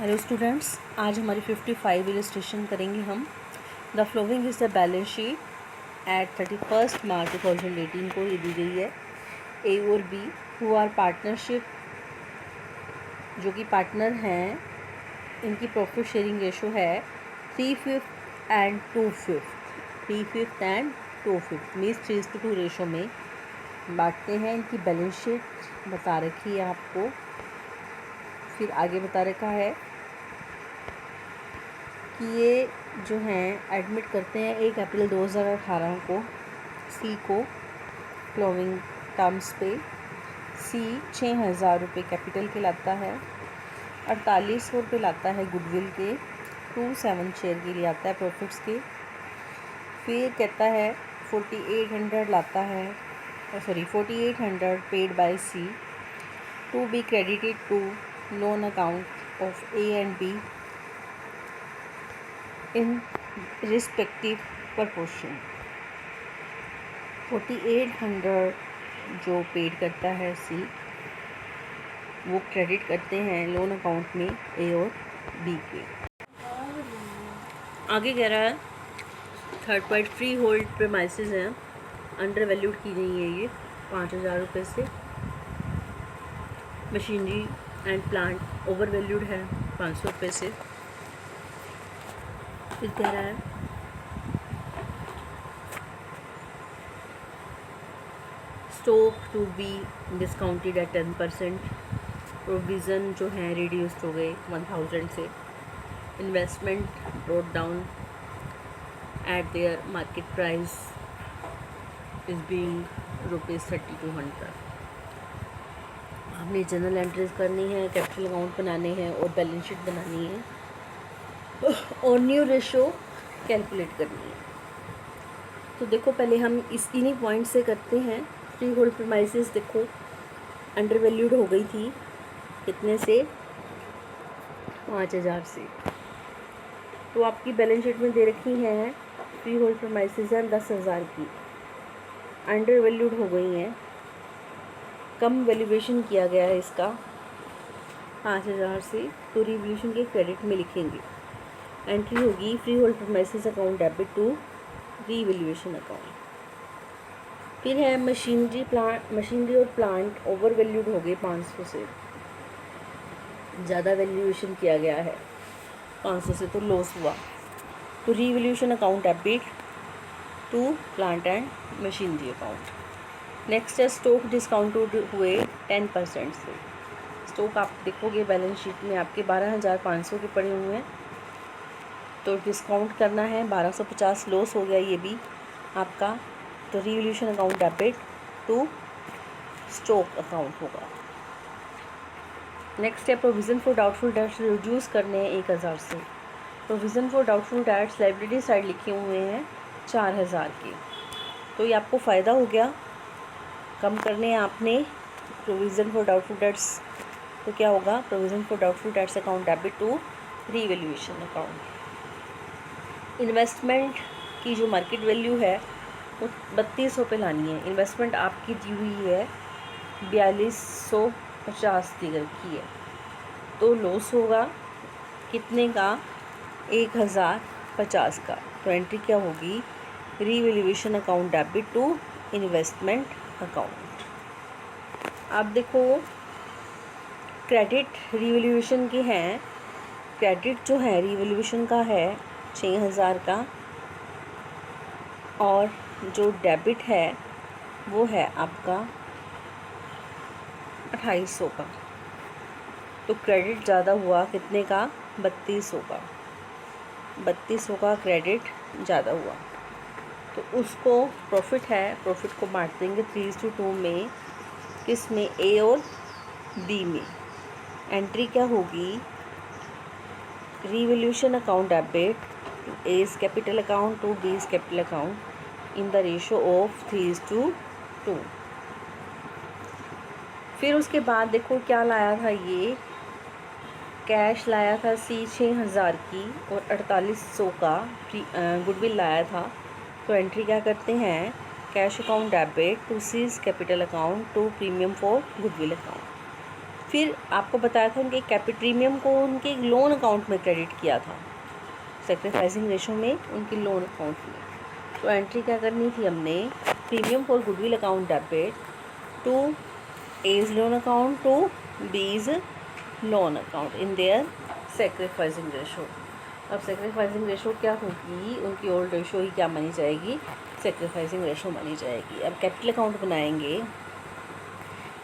Hello students, आज हमारी 55 illustration करेंगे हम। The following is the balance sheet at 31 मार्च 2018 को ये दी गई है। ए और बी हु आर पार्टनरशिप, जो कि पार्टनर हैं, इनकी प्रॉफिट शेयरिंग रेशो है 3/5 एंड 2/5। 3/5 एंड 2/5 मीन्स 3:2 रेशो में बांटते हैं। इनकी बैलेंस शीट बता रखी है आपको। फिर आगे बता रखा है कि ये जो हैं एडमिट करते हैं 1 अप्रैल 2018 को सी को फ्लोइंग टर्म्स पे। सी 6,000 रुपये कैपिटल के लाता है, 4800 रुपये लाता है गुडविल के, 27 शेयर के लिए आता है प्रॉफिट्स के। फिर कहता है 4800 लाता है, 4800 paid by C to be credited to loan account of A and B in respective proportion. 4800 जो पेड करता है सी, वो क्रेडिट करते हैं लोन अकाउंट में ए और बी के। आगे कह रहा है third point, freehold premises हैं, अंडर वैल्यूड की गई है ये 5,000 रुपये से। Machinery and plant overvalued है 500 रुपये से। फिर कह रहा है stock to be discounted at 10%। Provision जो है रिड्यूस्ड हो गए 1000 से। Investment brought down at their market price is being ₹3200। आपने जनरल एंट्रीज करनी है, कैपिटल अकाउंट बनाने हैं और बैलेंस शीट बनानी है और न्यू रेशो कैलकुलेट करनी है। तो देखो पहले हम इस इन्हीं पॉइंट से करते हैं। फ्री होल्ड प्रीमाइसेस देखो अंडर वैल्यूड हो गई थी, कितने से? 5,000 से। तो आपकी बैलेंस शीट में दे रखी हैं फ्री होल्ड प्रीमाइसेस हैं 10,000 की, अंडर वैल्यूड हो गई हैं, कम वैल्यूएशन किया गया है इसका 5,000 से, तो रिवैल्यूएशन के क्रेडिट में लिखेंगे। एंट्री होगी free hold premises account debit to revaluation account. फिर है मशीनरी और प्लांट ओवर वैल्यूड हो गए 500 से, ज़्यादा वैल्यूएशन किया गया है 500 से, तो लॉस हुआ, तो revaluation account debit to plant and machinery account. Next है स्टॉक डिस्काउंटेड हुए 10% से। स्टॉक आप देखोगे बैलेंस शीट में आपके 12,500 के पड़े हुए हैं, तो डिस्काउंट करना है 1250, लॉस हो गया ये भी आपका, तो revaluation account debit to stock account होगा। नेक्स्ट है provision for doubtful debts reduce करने हैं 1,000 से। Provision for doubtful debts liability side लिखे हुए हैं 4,000 के, तो ये आपको फ़ायदा हो गया, कम करने हैं आपने प्रोविज़न फॉर डाउटफुल डेट्स, तो क्या होगा? Provision for doubtful debts account debit to revaluation account. Investment की जो मार्केट वैल्यू है वो 3200 पे लानी है। इन्वेस्टमेंट आपकी दी हुई है 4250 दी रखी है, तो लॉस होगा कितने का? 1,050 का। तो एंट्री क्या होगी? Revaluation account debit to investment account. अब देखो क्रेडिट रीवैल्यूएशन के हैं, क्रेडिट जो है रीवैल्यूएशन का है 6,000 का, और जो डेबिट है वो है आपका 2,800 का। तो क्रेडिट ज़्यादा हुआ कितने का? 3200 का। 3200 का क्रेडिट ज़्यादा हुआ, तो उसको प्रॉफिट है, प्रॉफिट को बांट देंगे 3:2 में, किस में? ए और बी में। एंट्री क्या होगी? Revaluation account debit to A's capital account to B's capital account in the ratio of 3:2। फिर उसके बाद देखो क्या लाया था, ये कैश लाया था सी 6,000 की और 4800 का गुडविल लाया था। तो एंट्री क्या करते हैं? Cash account debit to C's capital account to premium for goodwill account. फिर आपको बताया था उनके कैपिटल प्रीमियम को उनके लोन अकाउंट में क्रेडिट किया था, सेक्रीफाइसिंग रेशो में उनके लोन अकाउंट में। तो एंट्री क्या करनी थी हमने, premium for goodwill account debit to A's loan account to B's loan account in their sacrificing ratio. अब सेक्रीफाइसिंग रेशो क्या होगी, उनकी ओल्ड रेशो ही क्या मानी जाएगी, सेक्रीफाइसिंग रेशो मानी जाएगी। अब कैपिटल अकाउंट बनाएंगे।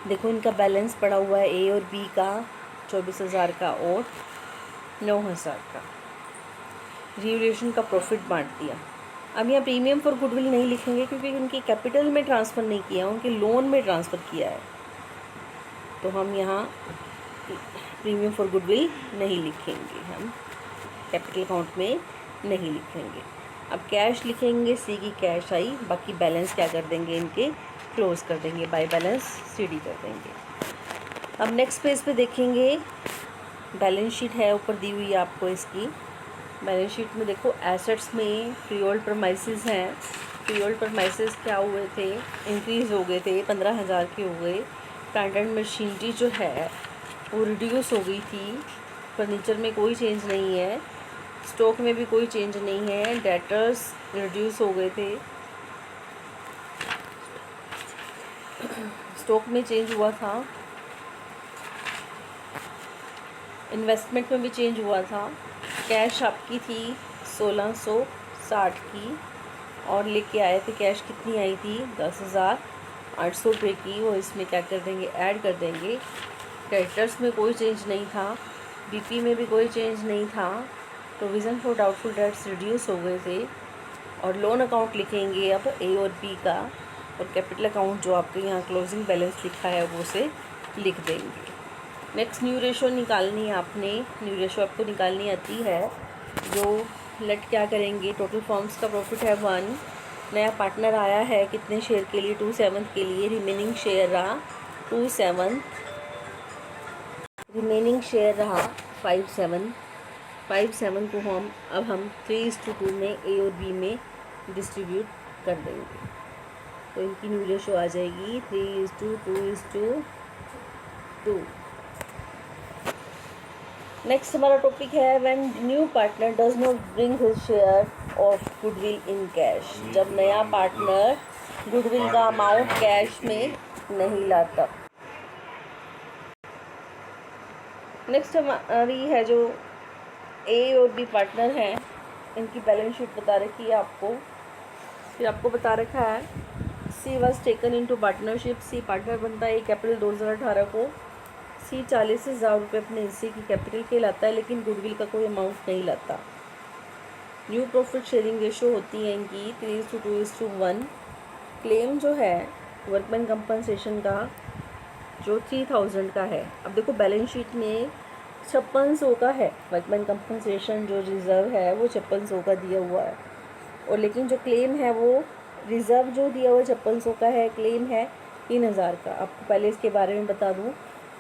देखो इनका बैलेंस पड़ा हुआ है ए और बी का 24,000 का और 9,000 का। रिवैल्यूएशन का प्रॉफिट बांट दिया। अब यहाँ प्रीमियम फॉर गुडविल नहीं लिखेंगे क्योंकि उनकी कैपिटल में ट्रांसफ़र नहीं किया, उनके लोन में ट्रांसफ़र किया है, तो हम यहाँ प्रीमियम फॉर गुडविल नहीं लिखेंगे, हम कैपिटल अकाउंट में नहीं लिखेंगे। अब कैश लिखेंगे, सी की कैश आई, बाकी बैलेंस क्या कर देंगे, इनके क्लोज कर देंगे, बाय बैलेंस सीडी कर देंगे। अब नेक्स्ट पेज पे देखेंगे, बैलेंस शीट है ऊपर दी हुई है आपको इसकी। बैलेंस शीट में देखो एसेट्स में फ्री होल्ड प्रमाइसेस हैं। फ्री होल्ड प्रमाइसेस क्या हुए थे, इंक्रीज़ हो गए थे, 15,000 के हो गए। प्लांट एंड मशीनरी जो है वो रिड्यूस हो गई थी। फर्नीचर में कोई चेंज नहीं है, स्टॉक में भी कोई चेंज नहीं है। डेटर्स रिड्यूस हो गए थे, स्टॉक में चेंज हुआ था, इन्वेस्टमेंट में भी चेंज हुआ था। कैश आपकी थी 1660 की और लेके आए थे, कैश कितनी आई थी 10,800 रुपये की, वो इसमें क्या कर देंगे, ऐड कर देंगे। क्रेडिटर्स में कोई चेंज नहीं था, बीपी में भी कोई चेंज नहीं था। Provision for doubtful debts reduce हो गए थे। और लोन अकाउंट लिखेंगे अब ए और बी का, और कैपिटल अकाउंट जो आपके यहाँ क्लोजिंग बैलेंस लिखा है वो से लिख देंगे। नेक्स्ट न्यू रेशो निकालनी है आपने, न्यू रेशो आपको निकालनी आती है। जो लेट क्या करेंगे, टोटल फॉर्म्स का प्रॉफिट है 1, नया पार्टनर आया है कितने शेयर के लिए, 2/7 के लिए, रिमेनिंग शेयर रहा 2/7, रिमेनिंग शेयर रहा 5/7। 5/7 को हम 3:2 में ए और बी में डिस्ट्रीब्यूट कर देंगे, तो इनकी न्यू रेशो आ जाएगी 3:2:2। नेक्स्ट हमारा टॉपिक है when new partner does not bring his share of goodwill in cash. जब नया पार्टनर गुडविल का अमाउंट कैश में नहीं लाता। नेक्स्ट हमारी है जो ए और बी पार्टनर हैं, इनकी बैलेंस शीट बता रखी है आपको। फिर आपको बता रखा है she was taken into partnership. She partner बनता है 1 अप्रैल 2018 को। सी 40,000 रुपये अपने हिस्से की कैपिटल के लाता है, लेकिन गुडविल का कोई अमाउंट नहीं लाता। न्यू प्रॉफिट शेयरिंग रेशो होती है इनकी 3:2:1। क्लेम जो है वर्कमैन कंपनसेशन का जो 3,000 का है। अब देखो बैलेंस शीट में 5600 का है, वर्कमैन कंपनसेशन जो रिज़र्व है वो 5600 का दिया हुआ है, और लेकिन जो क्लेम है वो रिज़र्व जो दिया हुआ 5600 का है, क्लेम है 3,000 का। आपको पहले इसके बारे में बता दूं,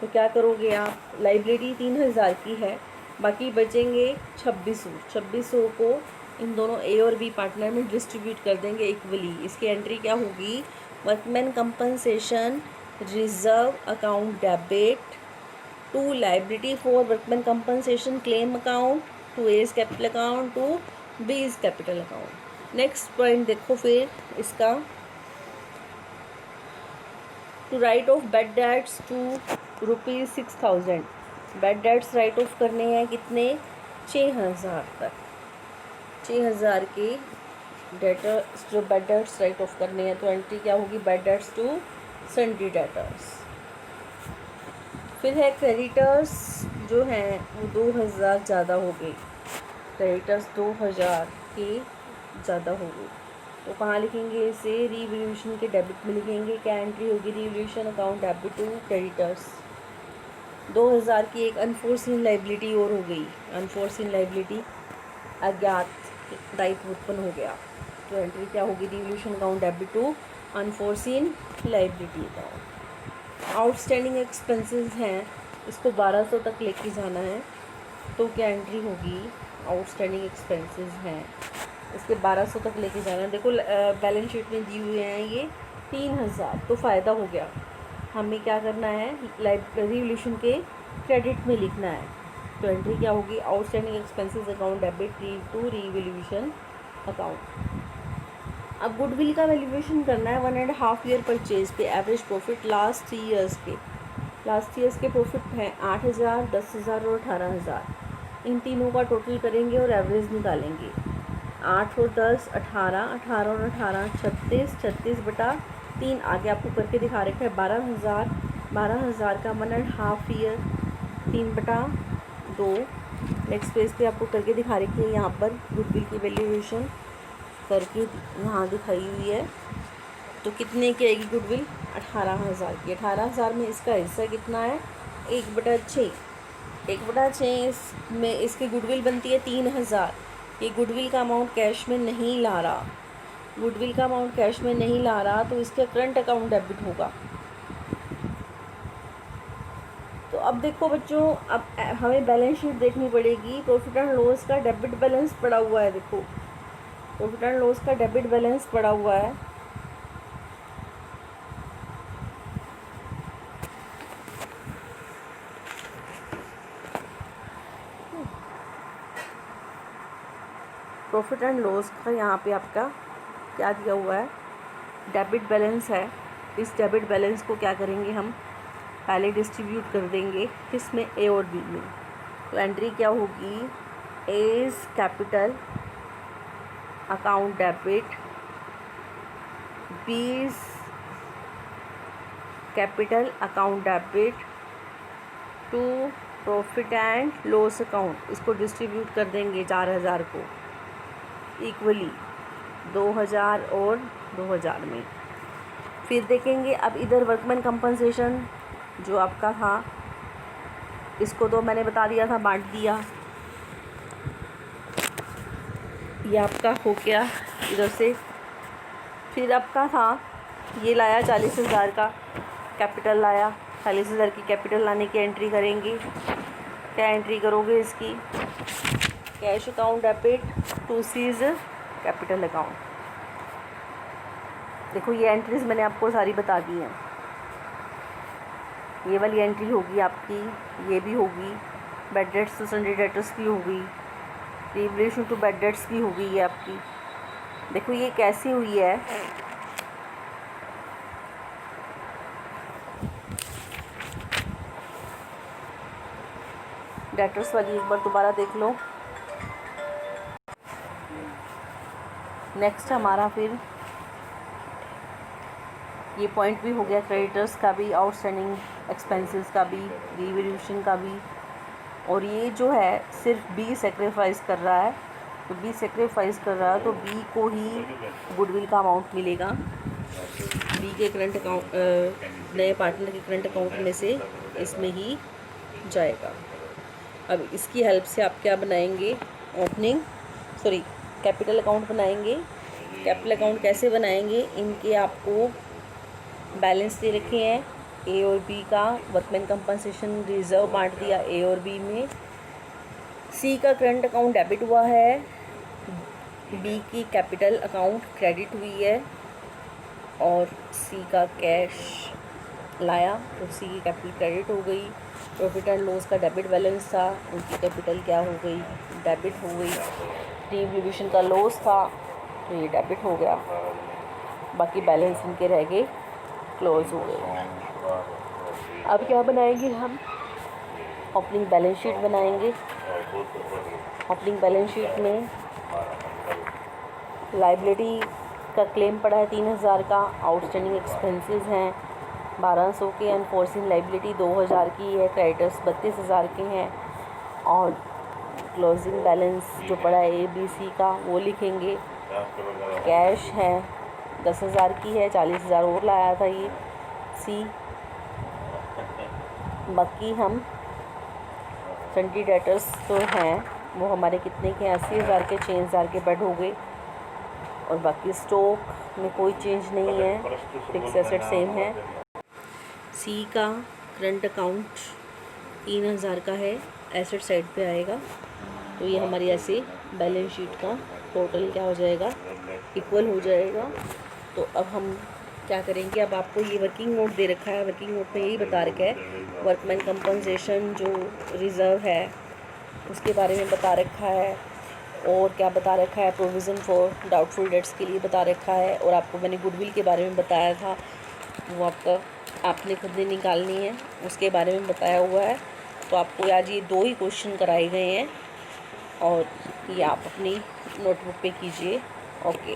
तो क्या करोगे आप, लाइब्रेरी 3,000 की है, बाकी बचेंगे 2600 को इन दोनों ए और बी पार्टनर में डिस्ट्रीब्यूट कर देंगे इक्वली। इसकी एंट्री क्या होगी, workman compensation reserve account debit to liability for workman compensation claim account to A's capital account to B's capital account. Next point देखो फिर इसका, to write off bad debts to ₹6,000। Bad debts write off करने हैं कितने, 6,000 तक। 6,000 के debtors जो bad debts write off करने हैं, तो एंट्री क्या होगी, bad debts to sundry debtors. फिर है क्रेडिटर्स जो हैं वो 2,000 ज़्यादा हो गए, क्रेडिटर्स 2,000 के ज़्यादा हो गए, तो कहाँ लिखेंगे इसे, रिवैल्यूएशन के डेबिट में लिखेंगे। क्या एंट्री होगी, revaluation account debit to creditors. 2,000 की एक अनफोर्सिन लाइबिलिटी और हो गई, अनफोर्सिन लाइबिलिटी अज्ञात दायित्व उत्पन्न हो गया, तो एंट्री क्या होगी, revaluation account debit to unforeseen liability account. Outstanding expenses हैं, इसको 1200 तक लेके जाना है, तो क्या एंट्री होगी, आउटस्टैंडिंग एक्सपेंसेस हैं इसके 1200 तक लेके जाना है। देखो बैलेंस शीट में दी हुए हैं ये 3,000, तो फ़ायदा हो गया, हमें क्या करना है, रिवोल्यूशन के क्रेडिट में लिखना है। तो एंट्री क्या होगी, outstanding expenses account debit to revolution account. अब गुडविल का वैल्यूएशन करना है 1.5 ईयर परचेज पे, एवरेज प्रॉफिट लास्ट 3 ईयर्स के प्रॉफिट हैं 8,000, 10,000 और 18,000। इन तीनों का टोटल करेंगे और एवरेज निकालेंगे। 8 और 10 18, 18 और 18 36, 36 बटा 3 आगे आपको करके दिखा रखा है 12,000, 12,000 का 1.5 ईयर 3 बटा 2। नेक्स्ट पेज पे आपको करके दिखा रखी है यहाँ पर गुडविल की वैल्यूएशन करके यहाँ दिखाई हुई है। तो कितने की आएगी गुडविल, 18,000 की। 18,000 में इसका हिस्सा कितना है, 1/6। 1/6 इसमें इसकी गुडविल बनती है 3,000। ये गुडविल का अमाउंट कैश में नहीं ला रहा, गुडविल का अमाउंट कैश में नहीं ला रहा, तो इसका करंट अकाउंट डेबिट होगा। तो अब देखो बच्चों, अब हमें बैलेंस शीट देखनी पड़ेगी। प्रॉफिट एंड लॉस का डेबिट बैलेंस पड़ा हुआ है, देखो प्रॉफिट एंड लॉस का डेबिट बैलेंस पड़ा हुआ है। प्रॉफिट एंड लॉस का यहाँ पे आपका क्या दिया हुआ है, डेबिट बैलेंस है। इस डेबिट बैलेंस को क्या करेंगे, हम पहले डिस्ट्रीब्यूट कर देंगे किसमें, ए और बी में। तो एंट्री क्या होगी, A's capital account debit, B's capital account debit to profit and loss account. इसको डिस्ट्रीब्यूट कर देंगे 4,000 को इक्वली 2,000 और 2,000 में। फिर देखेंगे अब इधर वर्कमैन कंपनसेशन जो आपका था, इसको तो मैंने बता दिया था, बांट दिया। ये आपका हो गया इधर से। फिर आपका था ये लाया 40,000 का कैपिटल लाया, 40,000 की कैपिटल लाने की एंट्री करेंगे। क्या एंट्री करोगे इसकी, cash account debit to C's capital account. देखो ये एंट्रीज मैंने आपको सारी बता दी हैं। ये वाली एंट्री होगी आपकी, ये भी होगी, bad debts to sundry debtors की होगी, रिवोल्यूशन टू बैड डेट्स की होगी ये आपकी। देखो ये कैसी हुई है, डेटर्स वाली एक बार दोबारा देख लो। नेक्स्ट हमारा फिर ये पॉइंट भी हो गया क्रेडिटर्स का भी, आउटस्टैंडिंग एक्सपेंसेस का भी, रिवोल्यूशन का भी। और ये जो है सिर्फ बी सेक्रीफाइस कर रहा है, तो बी सेक्रीफाइस कर रहा है तो बी को ही गुडविल का अमाउंट मिलेगा। बी के करंट अकाउंट, नए पार्टनर के करंट अकाउंट में से इसमें ही जाएगा। अब इसकी हेल्प से आप क्या बनाएंगे, कैपिटल अकाउंट बनाएंगे। कैपिटल अकाउंट कैसे बनाएंगे, इनके आपको बैलेंस दे रखे हैं ए और बी का। वर्कमैन कंपनसेशन रिजर्व बांट दिया ए और बी में। सी का करंट अकाउंट डेबिट हुआ है, बी की कैपिटल अकाउंट क्रेडिट हुई है, और सी का कैश लाया तो सी की कैपिटल क्रेडिट हो गई। प्रॉफिट एंड लॉस का डेबिट बैलेंस था, उनकी कैपिटल क्या हो गई, डेबिट हो गई। रिवोल्यूशन का लॉस था तो ये डेबिट हो गया, बाकी बैलेंस इनके रह गए, क्लोज हो गए। अब क्या बनाएंगे हम, ओपनिंग बैलेंस शीट बनाएंगे। ओपनिंग बैलेंस शीट में लाइबिलिटी का क्लेम पड़ा है 3,000 का, आउटस्टैंडिंग एक्सपेंसेस हैं 1,200 के, अनफोर्सिन लाइबिलिटी 2,000 की है, क्रेडिटर्स 32,000 के हैं, और क्लोजिंग बैलेंस जो पड़ा है ए बी सी का वो लिखेंगे। कैश है 10,000 की है, 40,000 और लाया था ये सी। बाकी हम सन्डे डेटर्स जो हैं वो हमारे कितने के, 80,000 के, 6,000 के बेड हो गए। और बाकी स्टॉक में कोई चेंज नहीं है, फिक्स एसेट सेम है। सी का करंट अकाउंट 3,000 का है, एसेट साइड पे आएगा, तो ये हमारी ऐसे बैलेंस शीट का टोटल क्या हो जाएगा, इक्वल हो जाएगा। तो अब हम क्या करेंगे, अब आपको ये वर्किंग नोट दे रखा है, वर्किंग नोट में यही बता रखा है वर्कमैन कंपनसेशन जो रिज़र्व है उसके बारे में बता रखा है, और क्या बता रखा है, प्रोविज़न फॉर डाउटफुल डेट्स के लिए बता रखा है, और आपको मैंने गुडविल के बारे में बताया था, वो आपने खुद ही निकालनी है, उसके बारे में बताया हुआ है। तो आपको आज ये 2 ही क्वेश्चन कराए गए हैं और ये आप अपनी नोटबुक पे कीजिए। ओके।